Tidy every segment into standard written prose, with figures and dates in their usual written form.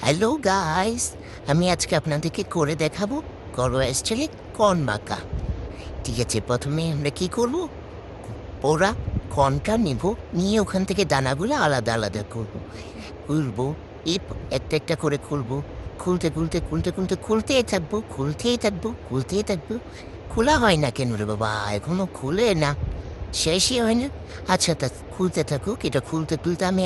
Hello guys, আমি আজকে আপনাদেরকে করে দেখাবো করোয়া স্টাইলে কর্ন মাখা। ঠিক আছে, প্রথমে আমরা কি করব, পোড়া কর্নটা নেব, নিয়ে ওখান থেকে দানাগুলো আলাদা আলাদা করব। খুলবো, একটা একটা করে খুলবো, খুলতে খুলতে খুলতে খুলতে খুলতেই থাকবো, খুলতেই থাকবো, খুলতেই থাকবো। খোলা হয় না কেন রে বাবা, এখনো খুলে না, শেষই হয় না। আচ্ছা, তা খুলতে থাকুক। এটা খুলতে খুলতে আমি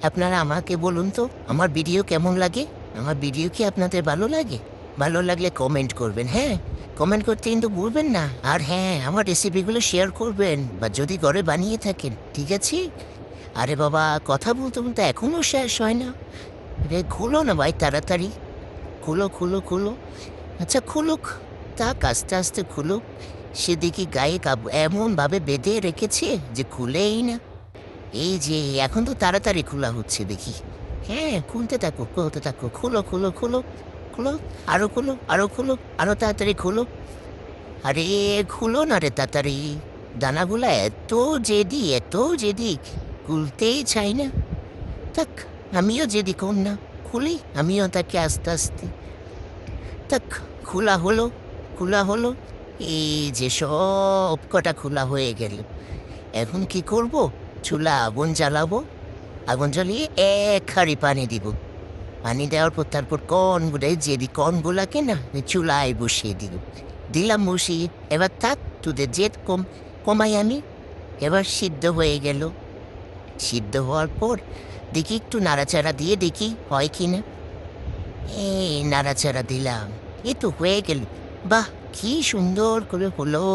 আপনারা আমাকে বলুন তো, আমার ভিডিও কেমন লাগে? আমার ভিডিও কি আপনাদের ভালো লাগে? ভালো লাগলে কমেন্ট করবেন, হ্যাঁ, কমেন্ট করতে কিন্তু ভুলবেন না। আর হ্যাঁ, আমার রেসিপিগুলো শেয়ার করবেন, বা যদি ঘরে বানিয়ে থাকেন, ঠিক আছে? আরে বাবা, কথা বলতে বলতে এখনও শেষ হয় না। রে খুলো না ভাই, তাড়াতাড়ি খুলো খুলো খুলো। আচ্ছা খুলুক, তাক আস্তে আস্তে খুলুক। সে দেখি গায়ে এমনভাবে বেঁধে রেখেছে যে খুলেই না। এই যে এখন তো তাড়াতাড়ি খোলা হচ্ছে দেখি। হ্যাঁ, খুলতে থাকো, খুলতে থাকো, খুলো খুলো খুলো খুলো, আরো খুলো, আরো খুলো, আরো তাড়াতাড়ি খুলো। আরে খুলো না রে তাড়াতাড়ি, দানাগুলা এত জেদি, এত জেদি, খুলতেই চাই না। থাক, আমিও জেদি কর না, খুলি আমিও তাকে আস্তে আস্তে। থাক, খোলা হলো, খোলা হলো। এই যে সব কটা খোলা হয়ে গেল। এখন কি করব, চুলা আগুন জ্বালাবো, আগুন জ্বালিয়ে এক হাঁড়ি পানি দিব। পানি দেওয়ার পর তারপর কর্নগুলাকে না চুলায় বসিয়ে দিব। দিলাম বসিয়ে, এবার থাক, তোদের জেদ কমাই আমি। এবার সিদ্ধ হয়ে গেল। সিদ্ধ হওয়ার পর দেখি একটু নাড়াচাড়া দিয়ে দেখি হয় কি না। এই নাড়াচাড়া দিলাম, এই তো হয়ে গেল। বাহ, কি সুন্দর করে হলো!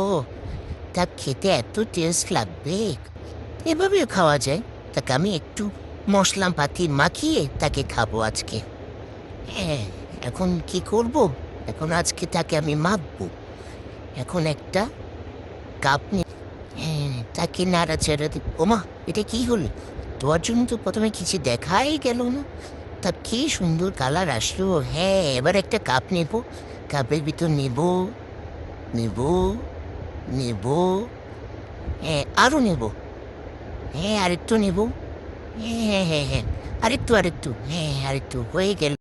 তা খেতে এত টেস্ট লাগবে, এভাবেও খাওয়া যায়। তাকে আমি একটু মশলা পাতি মাখিয়ে তাকে খাবো আজকে। হ্যাঁ, এখন কি করব, এখন আজকে তাকে আমি মাখবো। এখন একটা কাপ নিয়ে, হ্যাঁ, তাকে নাড়াচাড়া দিব। ওমা, এটা কি হলো? তোমার জন্য তো প্রথমে কিছু দেখাই গেল না, তা কি সুন্দর কালার আসলো। হ্যাঁ, এবার একটা কাপ নেব, কাপের ভিতর নেব, নেব, নেব, হ্যাঁ আরও নেব, হ্যাঁ আরেকটু নেব, হ্যাঁ হ্যাঁ হ্যাঁ হ্যাঁ, আরেকটু আরেকটু, হ্যাঁ আরেকটু হয়ে গেল।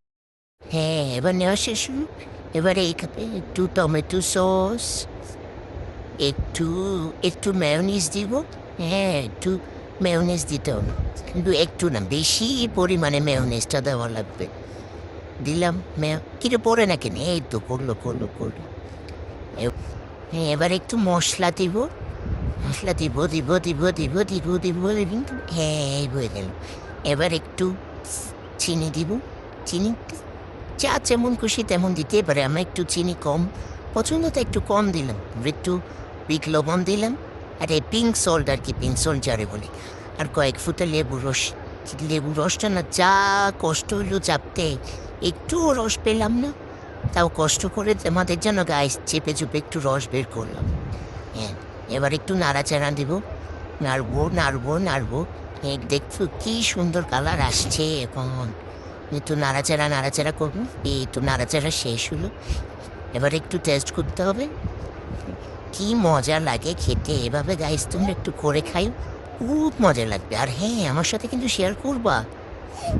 হ্যাঁ, এবার নেওয়া শেষ হলো। এবারে এই কাপে একটু টমেটো সস, একটু একটু মেয়োনিজ দিব। হ্যাঁ, একটু মেয়োনিজ দিতে হবে, কিন্তু একটু না, বেশি পরিমাণে মেয়োনিজটা দেওয়া লাগবে। দিলাম কিরে পড়ে না কেন, এই তো পড়লো পড়লো পড়লো। হ্যাঁ, এবার একটু মশলা দিব, মশলা দিব দিব দিব দিব দিব দিব দিব। হ্যাঁ, এই হয়ে গেল। এবার একটু চিনি দিব, চিনি যা যেমন খুশি তেমন দিতে পারে। আমার একটু চিনি কম পছন্দ, তো একটু কম দিলাম। একটু বিট লবণ দিলাম, আর এই পিঙ্ক সল্ট আর কি, পিঙ্ক সল্ট যারে বলি। আর কয়েক ফুটা লেবু রস। লেবু রসটা না যা কষ্ট হইলো চাপতে, একটুও রস পেলাম না। তাও কষ্ট করে আমাদের যেন গায়ে চেপে চুপে একটু রস বের করলাম। হ্যাঁ, এবার একটু নাড়াচাড়া দিব, নাড়বো নাড়বো নাড়বো। হ্যাঁ, দেখছো কি সুন্দর কালার আসছে এখন। একটু নাড়াচাড়া নাড়াচাড়া করবো, এই তো নাড়াচাড়া শেষ হলো। এবার একটু টেস্ট করতে হবে, কি মজা লাগে খেতে। এভাবে গাইস তোমরা একটু করে খাই, খুব মজা লাগবে। আর হ্যাঁ, আমার সাথে কিন্তু শেয়ার করবা।